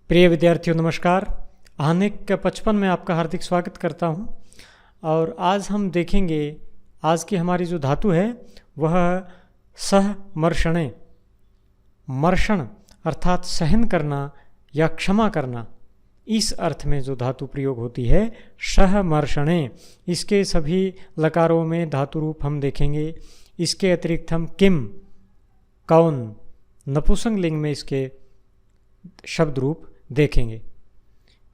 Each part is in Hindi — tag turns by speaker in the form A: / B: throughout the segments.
A: प्रिय विद्यार्थियों नमस्कार। आहनिक 55 में आपका हार्दिक स्वागत करता हूं। और आज हम देखेंगे, आज की हमारी जो धातु है वह सहमर्षणे। मर्षण अर्थात सहन करना या क्षमा करना, इस अर्थ में जो धातु प्रयोग होती है सहमर्षणे। इसके सभी लकारों में धातु रूप हम देखेंगे। इसके अतिरिक्त हम किम, कौन, नपुंसक लिंग में इसके शब्द रूप देखेंगे।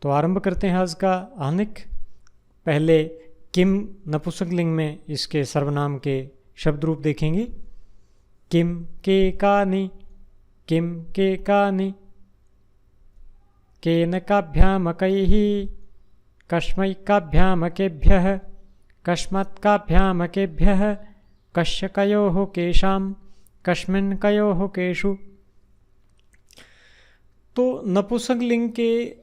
A: तो आरंभ करते हैं आज का आहनिक। पहले किम नपुंसक लिंग में इसके सर्वनाम के शब्द रूप देखेंगे। किम के कानि, किम के कानि, केन काभ्यामकैः, कस्मैकाभ्यामकेभ्यः, कस्मात्काभ्यामकेभ्यः, कस्य कयोः केषां, कस्मिन् कयोः केषु। तो नपुंसक लिंग के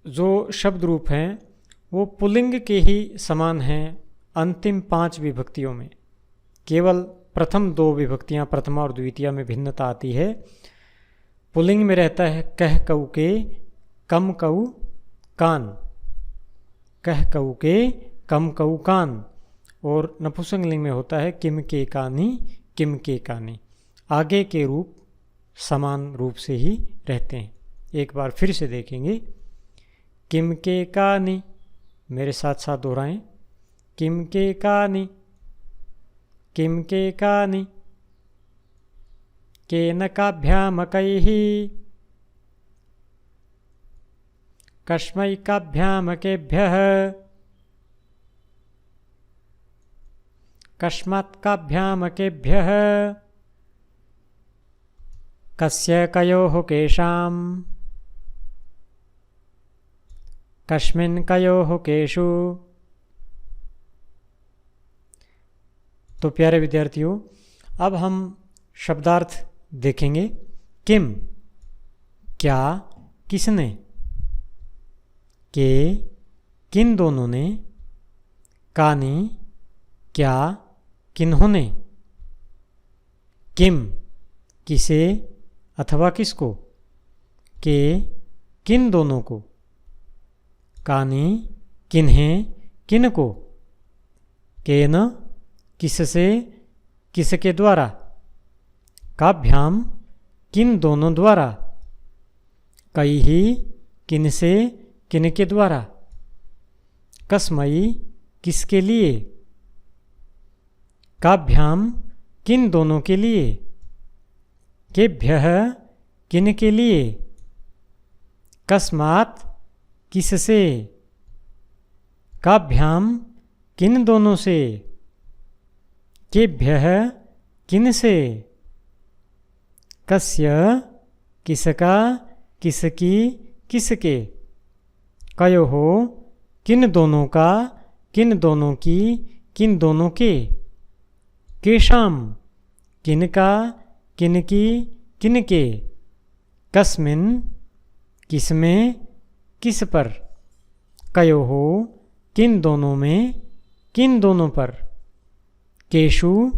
A: जो शब्द रूप हैं वो पुल्लिंग के ही समान हैं अंतिम 5 विभक्तियों में। केवल प्रथम 2 विभक्तियां, प्रथमा और द्वितीया में भिन्नता आती है। पुल्लिंग में रहता है कह कऊ के, कम कऊ कान, कह कऊ के, कम कऊ कान। और नपुंसक लिंग में होता है किम के कानी, किम के कानी। आगे के रूप समान रूप से ही रहते हैं। एक बार फिर से देखेंगे। किम के कानि, मेरे साथ साथ दोहराएं। किम के कानि, किम के कानि, केन काभ्यामकैः, कस्मैकाभ्यामकेभ्यः, कस्मात्काभ्यामकेभ्यः, कस्य कयोः केषां, कस्मिन् कयोः केषु। तो प्यारे विद्यार्थियों, अब हम शब्दार्थ देखेंगे। किम क्या, किसने, के किन दोनों ने, कानी क्या, किन्होंने, किम किसे अथवा किसको, के किन दोनों को, कानी किन्हें, किनको, केन किससे, किसके द्वारा, काभ्याम किन दोनों द्वारा, कैः किनसे, किनके द्वारा, कस्मै किसके लिए, काभ्याम किन दोनों के लिए, केभ्यः किन के लिए, कस्मात् किससे, काभ्याम किन दोनों से, केभ्यः किन से, कस्य किसका, किसकी, किसके, कयोः किन दोनों का, किन दोनों की, किन दोनों के, केषां किनका, किनकी, किनके, कस्मिन् किसमें, किस पर, कयोः किन दोनों में, किन दोनों पर, केषु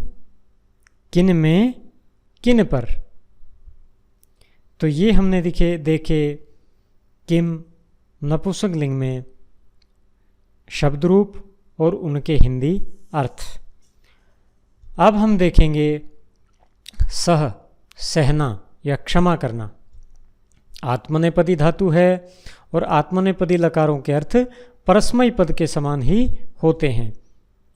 A: किन में, किन पर। तो ये हमने देखे किम नपुंसक लिंग में शब्द रूप और उनके हिंदी अर्थ। अब हम देखेंगे सह, सहना या क्षमा करना। आत्मनेपदी धातु है और आत्मनेपदी लकारों के अर्थ परस्मय पद के समान ही होते हैं।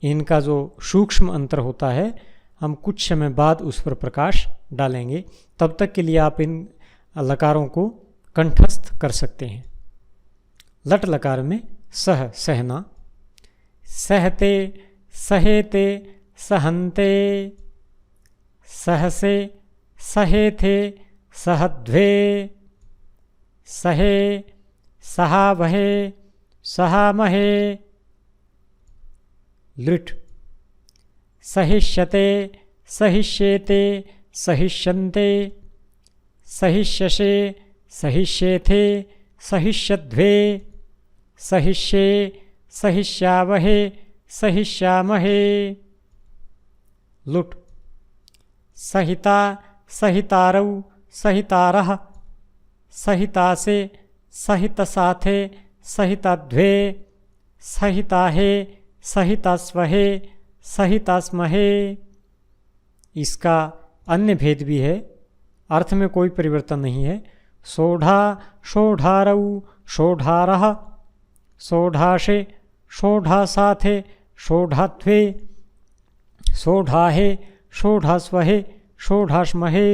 A: इनका जो सूक्ष्म अंतर होता है हम कुछ समय बाद उस पर प्रकाश डालेंगे। तब तक के लिए आप इन लकारों को कंठस्थ कर सकते हैं। लट लकार में सह, सहना, सहते, सहेते, सहन्ते, सहसे, सहेथे, सहध्वे, सहे, सहावहे, सहामहे। लृट् सहिष्यते, सहिष्येते, सहिष्यन्ते, सहिष्यसे, सहिष्येथे, सहिष्यध्वे, सहिष्ये, सहिष्यावहे, सहिष्यामहे। लुट् सहिता, सहितारौ, सहितारः, सहितासे, सहितसाथे, सहिताद्वे, सहिताहे, सहितास्वहे, सहितास्महे। इसका अन्य भेद भी है, अर्थ में कोई परिवर्तन नहीं है। सोढ़ा, सोढ़ारऊ, सोढ़ारः, सोढ़ाशे, सोढ़ासाथे, सोढ़ाध्वे, सोढ़ाहे, सोढ़ास्वहे, सोढ़ास्महे।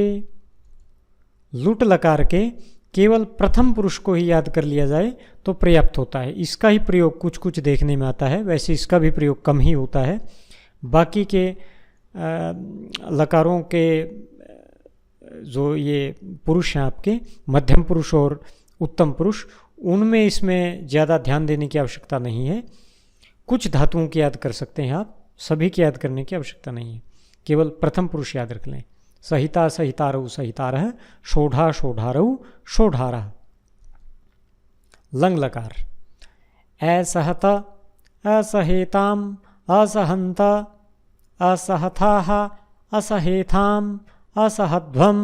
A: लुट लकार के केवल प्रथम पुरुष को ही याद कर लिया जाए तो पर्याप्त होता है। इसका ही प्रयोग कुछ कुछ देखने में आता है, वैसे इसका भी प्रयोग कम ही होता है। बाकी के लकारों के जो ये पुरुष हैं आपके, मध्यम पुरुष और उत्तम पुरुष, उनमें इसमें ज़्यादा ध्यान देने की आवश्यकता नहीं है। कुछ धातुओं की याद कर सकते हैं आप, सभी की याद करने की आवश्यकता नहीं है, केवल प्रथम पुरुष याद रख लें। सहिता, सहितारऊ, सहितारः, सोढ़ा, सोढ़ारऊ, सोढ़ारः। लंग लकार असहत, असहेताम, असहंत, असहथाः, असहेथाम, असहध्वम,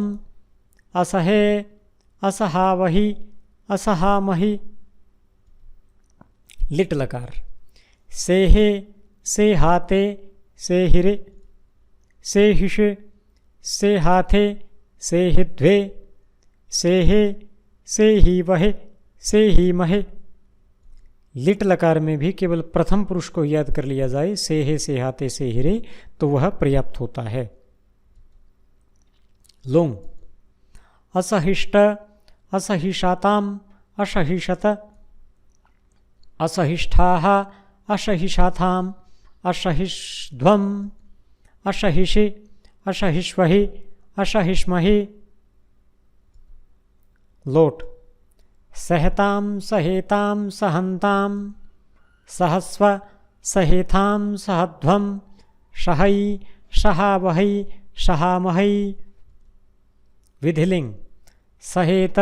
A: असहे, असहावहि, असहामहि। लिट लकार सेहे, सेहाते, सेहिरे, सेहिषे, सेहाथे, सेहिध्वे, सेहे, सेहिवहे, सेहिमहे। लिट लकार में भी केवल प्रथम पुरुष को याद कर लिया जाए, सेहे, सेहाते, सेहिरे, तो वह पर्याप्त होता है। लोंग असहिष्ट, असहिषाताम, असहिषत, असहिष्ठाः, असहिषाथाम, असहिष्ध्वम, असहिषे, असहिष्वहि, असहिष्महि। लोट सहताम, सहेताम, सहंताम, सहस्व, सहेथाम, सहध्वम, सहै, सहावहै, सहामहै। विधिलिंग सहेत,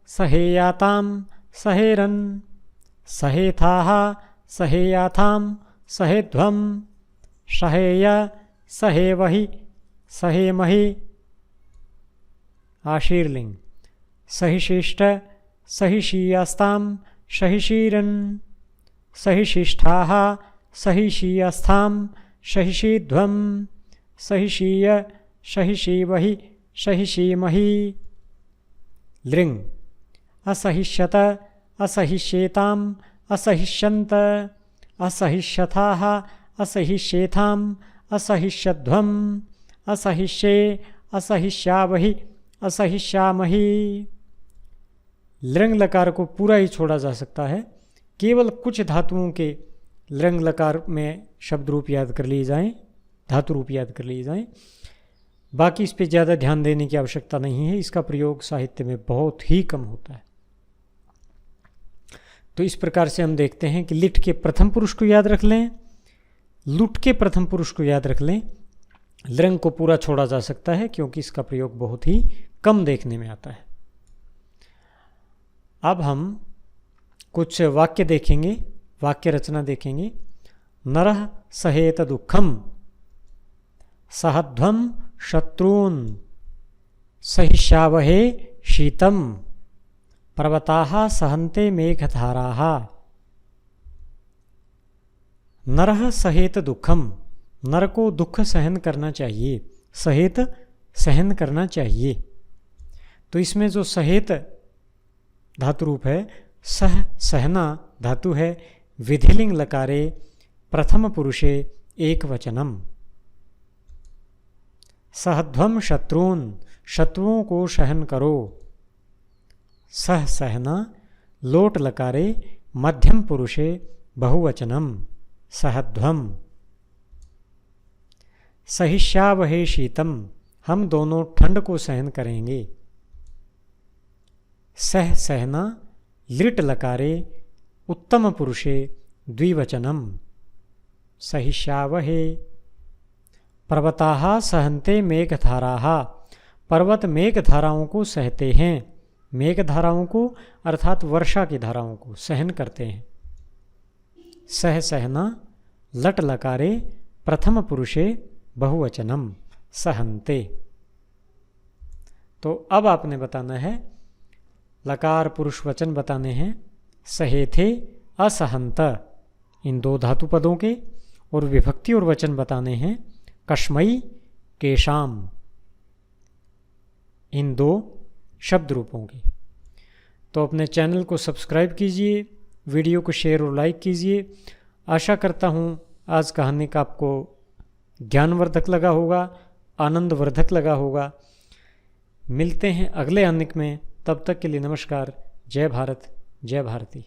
A: सहेयाताम, सहेरन, सहेथाः, सहेयाथाम, सहेध्वम, सहेय, सहेवहि, सहेमहि। आशीर्लिंग सहिशिष्ट, सहिशीयस्ताम, सहिशीरन, सहिशिष्ठाः, सहिशीयस्थाम, सहिशीध्वम, सहिशीय, सहिशीवहि, सहिशीमहि। लृंग असहिष्यत, असहिष्येताम, असहिष्यन्त, असहिष्यथाः, असहिष्येथाम, असहिष्यध्वम, असहिष्ये, असहिष्यावहि, असहिष्यामहि। लृंग लकार को पूरा ही छोड़ा जा सकता है, केवल कुछ धातुओं के लृंग लकार में शब्द रूप याद कर लिए जाएं, धातु रूप याद कर लिए जाएं। बाकी इस पे ज़्यादा ध्यान देने की आवश्यकता नहीं है, इसका प्रयोग साहित्य में बहुत ही कम होता है। तो इस प्रकार से हम देखते हैं कि लिट के प्रथम पुरुष को याद रख लें, लुट के प्रथम पुरुष को याद रख लें, लृंग को पूरा छोड़ा जा सकता है क्योंकि इसका प्रयोग बहुत ही कम देखने में आता है। अब हम कुछ वाक्य देखेंगे, वाक्य रचना देखेंगे। नरः सहेत दुःखम, सहध्वम शत्रून्, सहिष्यावहे शीतम, पर्वताः सहन्ते मेघधाराः। नरः सहेत दुःखम, नर को दुख सहन करना चाहिए, सहेत सहन करना चाहिए। तो इसमें जो सहेत धातु रूप है, सह सहना धातु है, विधिलिंग लकारे प्रथम पुरुषे एक वचनम। सहध्वम शत्रून, शत्रुओं को सहन करो, सह सहना लोट लकारे मध्यम पुरुषे बहुवचनम, सहध्वम। सहिष्यावहे शीतम, हम दोनों ठंड को सहन करेंगे, सह सहना लिट लकारे उत्तम पुरुषे द्विवचनम, सहिष्यावहे। पर्वताः सहन्ते मेघधाराः, पर्वत मेघधाराओं को सहते हैं, मेघधाराओं को अर्थात वर्षा की धाराओं को सहन करते हैं। सह सहना लट लकारे प्रथम पुरुषे बहुवचनम, सहन्ते। तो अब आपने बताना है लकार पुरुष वचन बताने हैं सहे थे असहंत इन दो धातु पदों के, और विभक्ति और वचन बताने हैं कश्मई केशाम इन दो शब्द रूपों के। तो अपने चैनल को सब्सक्राइब कीजिए, वीडियो को शेयर और लाइक कीजिए। आशा करता हूँ आज कहानी का आपको ज्ञानवर्धक लगा होगा, आनंदवर्धक लगा होगा। मिलते हैं अगले आनिक में, तब तक के लिए नमस्कार। जय भारत, जय भारती।